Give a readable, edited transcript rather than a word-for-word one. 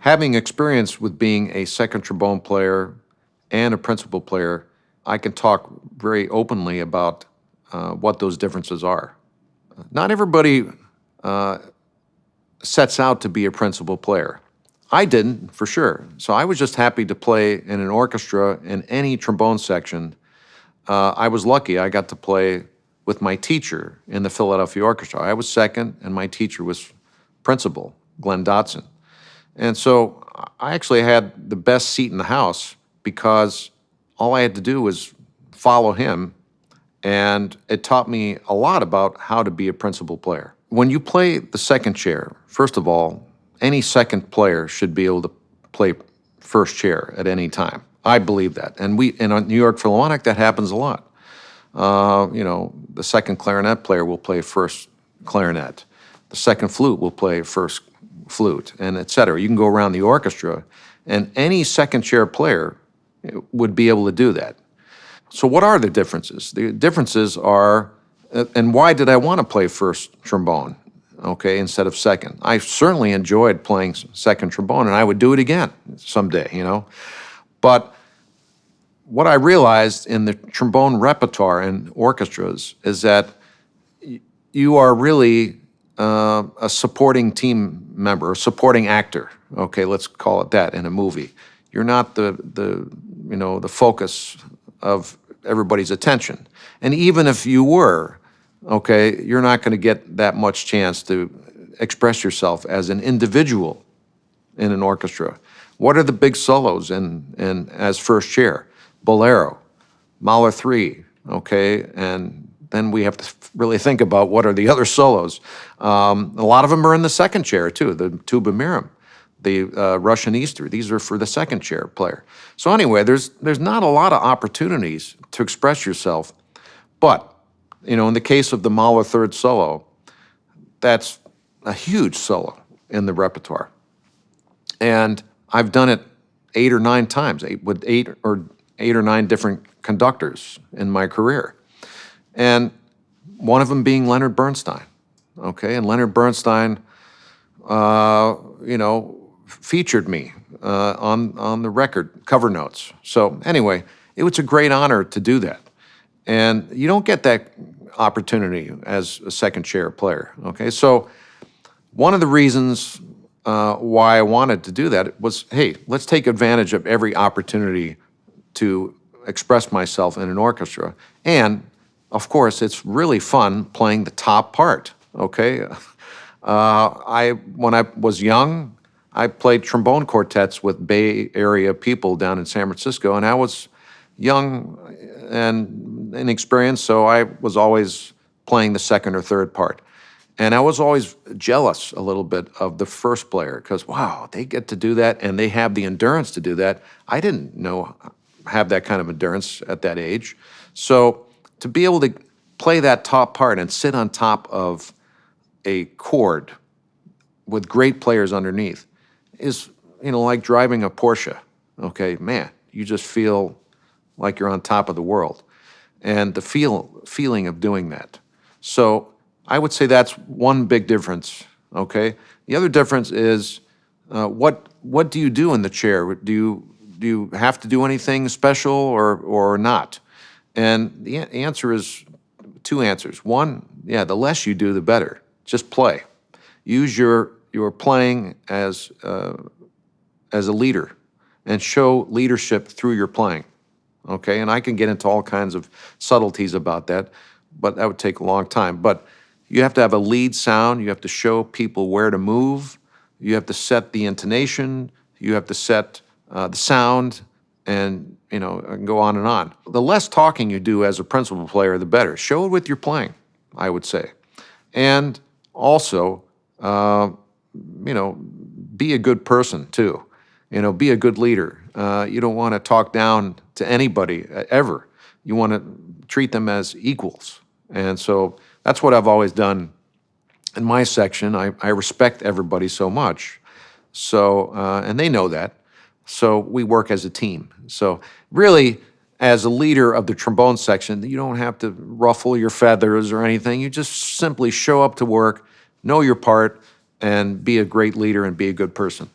Having experience with being a second trombone player and a principal player, I can talk very openly about what those differences are. Not everybody sets out to be a principal player. I didn't, for sure. So I was just happy to play in an orchestra in any trombone section. I was lucky. I got to play with my teacher in the Philadelphia Orchestra. I was second, and my teacher was principal, Glenn Dodson. And so I actually had the best seat in the house because all I had to do was follow him, and it taught me a lot about how to be a principal player. When you play the second chair, first of all, any second player should be able to play first chair at any time. I believe that. And in New York Philharmonic, that happens a lot. The second clarinet player will play first clarinet. The second flute will play first flute, and et cetera. You can go around the orchestra, and any second chair player would be able to do that. So what are the differences? The differences are, and why did I want to play first trombone, okay, instead of second? I certainly enjoyed playing second trombone, and I would do it again someday, But what I realized in the trombone repertoire in orchestras is that you are really a supporting team member, a supporting actor. Okay, let's call it that in a movie. You're not the focus of everybody's attention. And even if you were, okay, you're not going to get that much chance to express yourself as an individual in an orchestra. What are the big solos in as first chair? Bolero, Mahler 3, okay, and then we have to really think about what are the other solos. A lot of them are in the second chair too, the tuba mirim, the Russian Easter. These are for the second chair player. So anyway, there's not a lot of opportunities to express yourself, but in the case of the Mahler third solo, that's a huge solo in the repertoire, and I've done it 8 or 9 times with eight or nine different conductors in my career. And one of them being Leonard Bernstein, okay? And Leonard Bernstein, featured me on the record cover notes. So anyway, it was a great honor to do that. And you don't get that opportunity as a second chair player, okay? So one of the reasons why I wanted to do that was, hey, let's take advantage of every opportunity to express myself in an orchestra. And of course, it's really fun playing the top part, okay? When I was young, I played trombone quartets with Bay Area people down in San Francisco, and I was young and inexperienced, so I was always playing the second or third part. And I was always jealous a little bit of the first player, because, wow, they get to do that, and they have the endurance to do that. I didn't have that kind of endurance at that age. So to be able to play that top part and sit on top of a chord with great players underneath is, like driving a Porsche. Okay, man, you just feel like you're on top of the world. And the feeling of doing that. So I would say that's one big difference, okay? The other difference is what do you do in the chair? Do you have to do anything special or not? And the answer is 2 answers. One, yeah, the less you do, the better. Just play. Use your playing as a leader and show leadership through your playing, okay? And I can get into all kinds of subtleties about that, but that would take a long time. But you have to have a lead sound. You have to show people where to move. You have to set the intonation. You have to set the sound, and I can go on and on. The less talking you do as a principal player, the better. Show it with your playing, I would say. And also, be a good person too. Be a good leader. You don't want to talk down to anybody ever. You want to treat them as equals. And so that's what I've always done in my section. I respect everybody so much. So, and they know that. So we work as a team. So really, as a leader of the trombone section, you don't have to ruffle your feathers or anything. You just simply show up to work, know your part, and be a great leader and be a good person.